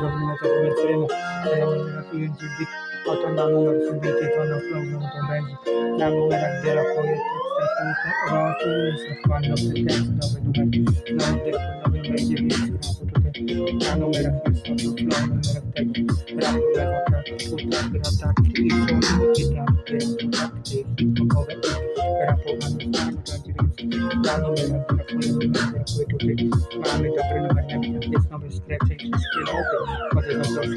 giornata cominceremo nella maniera più incisiva, portando a numero subiti quando affrontano compresi la numera della proiezione rotu fanno presenza dove numeri non detto dove invece vi sarà potute la numera che è stato la numera tecnica rapo per attacchi tutta per attacchi i sono tutti attacchi dove rapo vanno la numera della proiezione della proiezione ma a metà prendere che sono stretti che scrivono poteva sono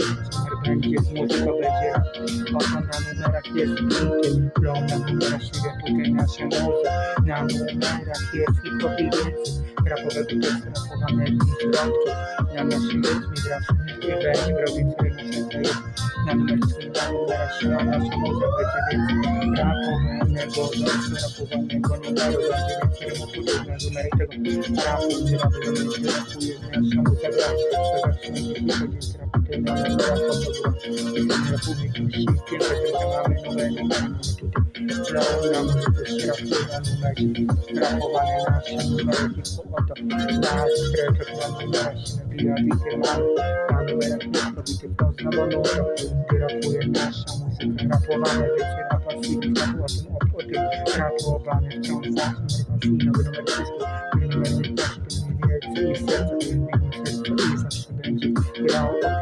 branchi musica leggera portando la numera che è tutte la numera sciga tutte nascendosa la numera che è si copidenza rapo per tutte rapo vanno di girato la nascendosa migrazione e bene provinziale nascente la numera sciga la famosa precedenza rapo nel godo rapo vanno con un loro provinziale molto la numera rapo girato la numera cui nasciamo sagrati ragazzi di la numera foto la pubblica uscita che chiamava il nome tutti la musica si raffigura rapo vale nasce numero di foto la screta la numera scena via vite male la numera questo vite cosa valore che rapo nasce musica rapo vale che la passiva rapo vale c'è un sacco di passiva numero questo numero di la numera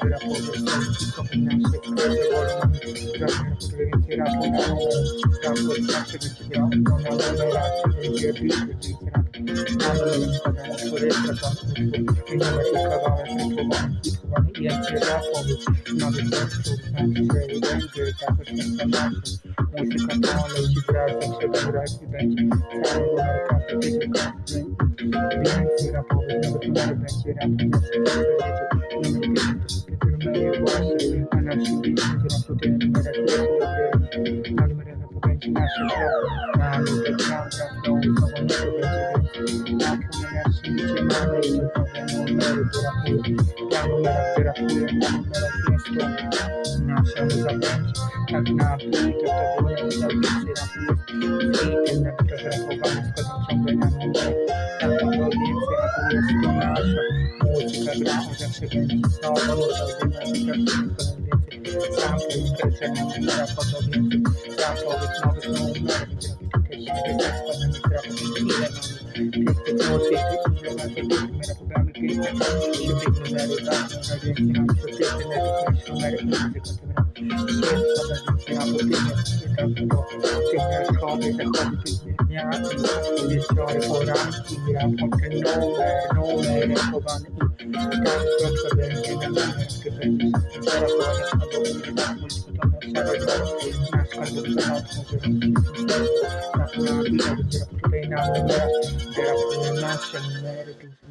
della posizione di combinarsi con le